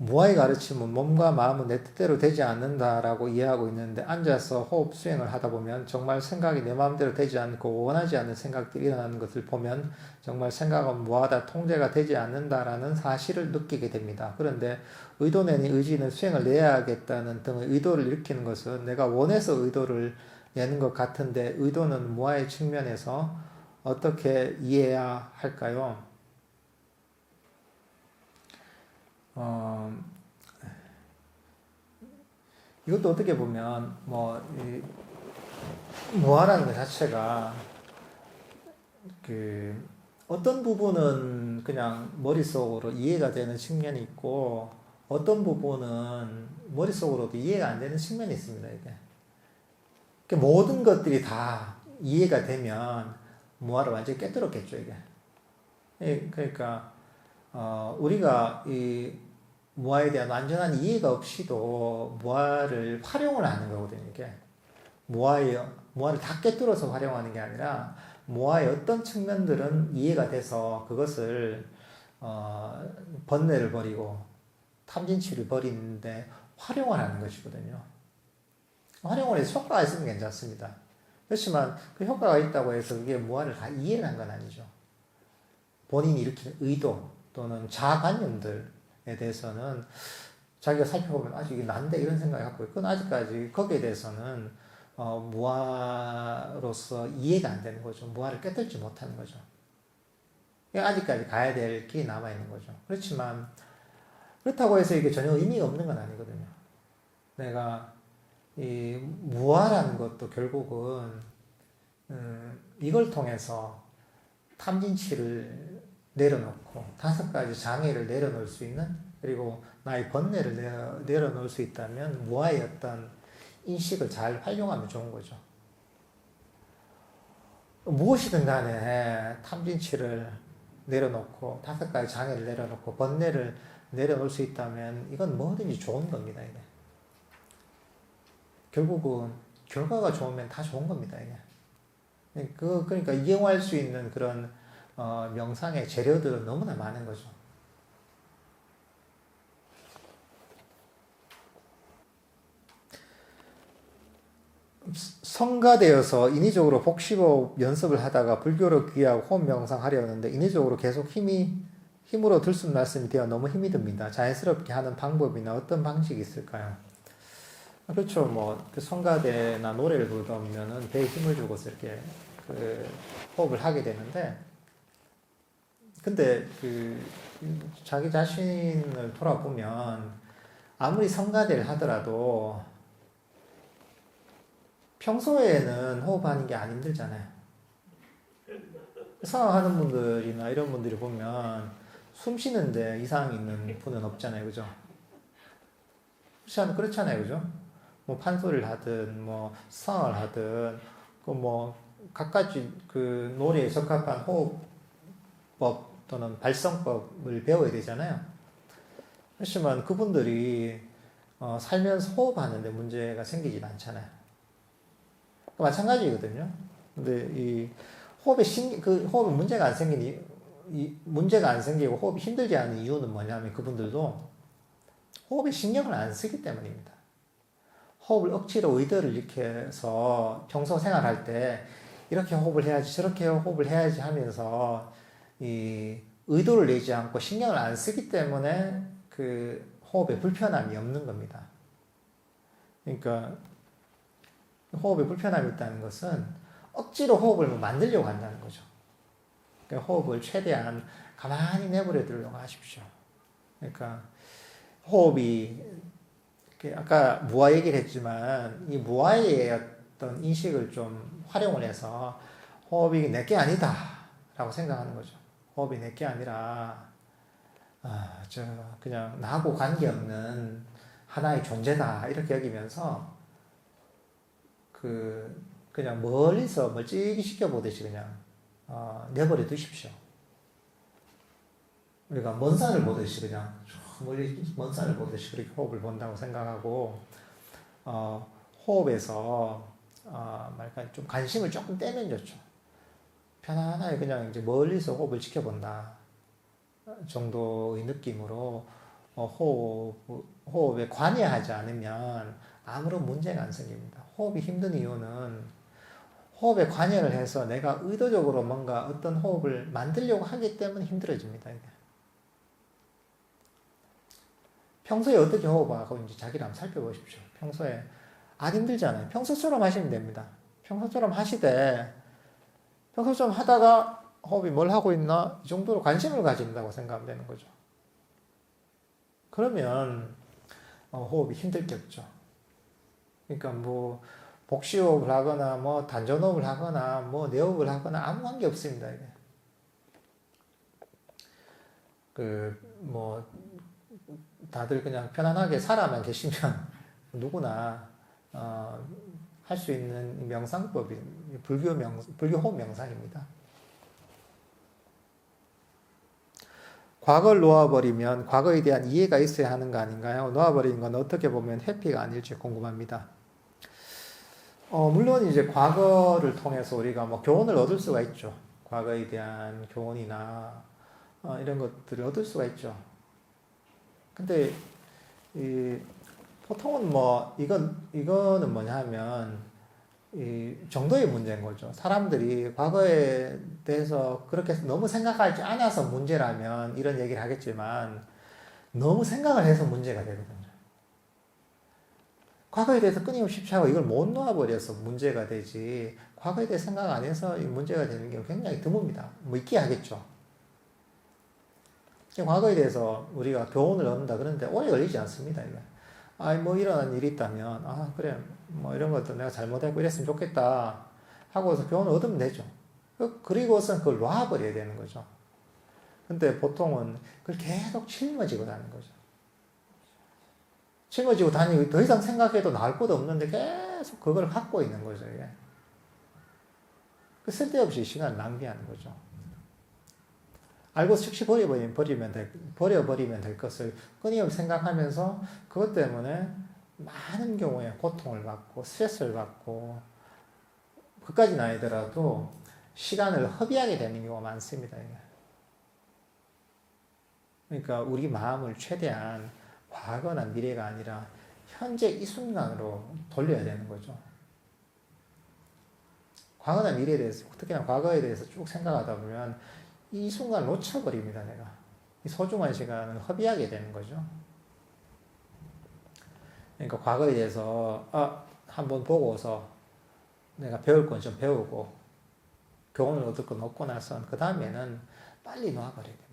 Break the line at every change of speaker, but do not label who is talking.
무아의 가르침은 몸과 마음은 내 뜻대로 되지 않는다라고 이해하고 있는데 앉아서 호흡 수행을 하다 보면 정말 생각이 내 마음대로 되지 않고 원하지 않는 생각들이 일어나는 것을 보면 정말 생각은 무아다 통제가 되지 않는다라는 사실을 느끼게 됩니다. 그런데 의도 내니 의지는 수행을 내야겠다는 등의 의도를 일으키는 것은 내가 원해서 의도를 내는 것 같은데 의도는 무아의 측면에서 어떻게 이해해야 할까요? 어, 이것도 어떻게 보면 무아라는 것 자체가 그 어떤 부분은 그냥 머릿속으로 이해가 되는 측면이 있고 어떤 부분은 머릿속으로도 이해가 안 되는 측면이 있습니다. 이게 그러니까 모든 것들이 다 이해가 되면 무아를 완전히 깨뜨렸겠죠. 이게 그러니까 우리가 이 무아에 대한 완전한 이해가 없이도 무아를 활용을 하는 거거든요. 이게 무아를 다 깨뚫어서 활용하는 게 아니라 무아의 어떤 측면들은 이해가 돼서 그것을 번뇌를 버리고 탐진치를 버리는데 활용을 하는 것이거든요. 활용을 해서 효과가 있으면 괜찮습니다. 그렇지만 그 효과가 있다고 해서 그게 무아를 다 이해를 한 건 아니죠. 본인이 일으키는 의도 또는 자아관념들에 대해서는 자기가 살펴보면 아직 이게 난데 이런 생각을 갖고 있고 아직까지 거기에 대해서는 무아로서 이해가 안 되는 거죠. 무아를 깨닫지 못하는 거죠. 아직까지 가야 될 길이 남아있는 거죠. 그렇지만 그렇다고 해서 이게 전혀 의미가 없는 건 아니거든요. 내가 이 무아라는 것도 결국은 이걸 통해서 탐진치를 내려놓고 5가지 장애를 내려놓을 수 있는 그리고 나의 번뇌를 내려놓을 수 있다면 무아의 어떤 인식을 잘 활용하면 좋은 거죠. 무엇이든 간에 탐진치를 내려놓고 5가지 장애를 내려놓고 번뇌를 내려놓을 수 있다면 이건 뭐든지 좋은 겁니다. 이게. 결국은 결과가 좋으면 다 좋은 겁니다. 이게. 그러니까 이용할 수 있는 그런 명상의 재료들은 너무나 많은 거죠. 성가되어서 인위적으로 복식호흡 연습을 하다가 불교로 귀하고 호흡 명상 하려는데 인위적으로 계속 힘으로 들숨 날숨이 되어 너무 힘이 듭니다. 자연스럽게 하는 방법이나 어떤 방식이 있을까요? 그렇죠. 그 성가대나 노래를 부르다 보면은 배에 힘을 주고서 이렇게 호흡을 하게 되는데 근데 자기 자신을 돌아보면 아무리 성가대를 하더라도 평소에는 호흡하는 게 안 힘들잖아요. 성악하는 분들이나 이런 분들이 보면 숨 쉬는데 이상이 있는 분은 없잖아요. 그죠? 그렇잖아요. 그죠? 판소리를 하든, 성악을 하든, 각가지 노래에 적합한 호흡법 또는 발성법을 배워야 되잖아요. 그렇지만 그분들이 살면서 호흡하는데 문제가 생기진 않잖아요. 마찬가지거든요. 근데 이 호흡에 문제가 안 문제가 안 생기고 호흡이 힘들지 않은 이유는 뭐냐면 그분들도 호흡에 신경을 안 쓰기 때문입니다. 호흡을 억지로 의도를 일으켜서 평소 생활할 때 이렇게 호흡을 해야지 저렇게 호흡을 해야지 하면서 이 의도를 내지 않고 신경을 안 쓰기 때문에 그 호흡에 불편함이 없는 겁니다. 그러니까 호흡에 불편함이 있다는 것은 억지로 호흡을 만들려고 한다는 거죠. 그러니까 호흡을 최대한 가만히 내버려 두려고 하십시오. 그러니까 호흡이 아까 무아 얘기를 했지만 이 무아의 어떤 인식을 좀 활용을 해서 호흡이 내게 아니다 라고 생각하는 거죠. 호흡이 내게 아니라 그냥 나하고 관계없는 하나의 존재다 이렇게 여기면서 그냥 멀리서 멀찍이 시켜보듯이 그냥 내버려 두십시오. 우리가 먼 산을 보듯이 그냥 멀리 먼 산을 보듯이 그렇게 호흡을 본다고 생각하고 호흡에서 좀 관심을 조금 떼면 좋죠. 편안하게 그냥 이제 멀리서 호흡을 지켜본다 정도의 느낌으로 호흡에 관여하지 않으면 아무런 문제가 안 생깁니다. 호흡이 힘든 이유는 호흡에 관여를 해서 내가 의도적으로 뭔가 어떤 호흡을 만들려고 하기 때문에 힘들어집니다. 이게. 평소에 어떻게 호흡하고 있는지 자기를 한번 살펴보십시오. 평소에 안 힘들잖아요. 평소처럼 하시면 됩니다. 평소처럼 하시되 평소처럼 하다가 호흡이 뭘 하고 있나 이 정도로 관심을 가진다고 생각하면 되는 거죠. 그러면 호흡이 힘들 게 없죠. 그러니까 뭐 복식호흡을 하거나 뭐 단전호흡을 하거나 뭐 내호흡을 하거나 아무 관계 없습니다. 이게. 뭐 다들 그냥 편안하게 살아만 계시면 누구나 할 수 있는 명상법이 불교 호흡 명상입니다. 과거를 놓아버리면 과거에 대한 이해가 있어야 하는 거 아닌가요? 놓아버리는 건 어떻게 보면 회피가 아닐지 궁금합니다. 물론 이제 과거를 통해서 우리가 뭐 교훈을 얻을 수가 있죠. 과거에 대한 교훈이나 이런 것들을 얻을 수가 있죠. 근데 보통은 뭐 이거는 뭐냐 하면 이 정도의 문제인 거죠. 사람들이 과거에 대해서 그렇게 너무 생각하지 않아서 문제라면 이런 얘기를 하겠지만 너무 생각을 해서 문제가 되거든요. 과거에 대해서 끊임없이 하고 이걸 못 놓아버려서 문제가 되지 과거에 대해 생각 안 해서 문제가 되는 게 굉장히 드뭅니다. 뭐 있게 하겠죠. 과거에 대해서 우리가 교훈을 얻는다 그러는데 오래 걸리지 않습니다. 이게. 뭐 일어난 일이 있다면 그래 뭐 이런 것도 내가 잘못했고 이랬으면 좋겠다 하고서 교훈을 얻으면 되죠. 그리고선 그걸 놔버려야 되는 거죠. 근데 보통은 그걸 계속 짊어지고 다니는 거죠. 짊어지고 다니고 더 이상 생각해도 나을 것도 없는데 계속 그걸 갖고 있는 거죠. 이게. 쓸데없이 시간을 낭비하는 거죠. 알고 즉시 버려버리면 될 것을 끊임없이 생각하면서 그것 때문에 많은 경우에 고통을 받고 스트레스를 받고 그까지는 아니더라도 시간을 허비하게 되는 경우가 많습니다. 그러니까 우리 마음을 최대한 과거나 미래가 아니라 현재 이 순간으로 돌려야 되는 거죠. 과거나 미래에 대해서 특히나 과거에 대해서 쭉 생각하다 보면 이 순간을 놓쳐버립니다. 내가 이 소중한 시간을 허비하게 되는 거죠. 그러니까 과거에 대해서 한번 보고서 내가 배울 건 좀 배우고 교훈을 얻을 건 얻고 나서 그 다음에는 빨리 놓아버려야 됩니다.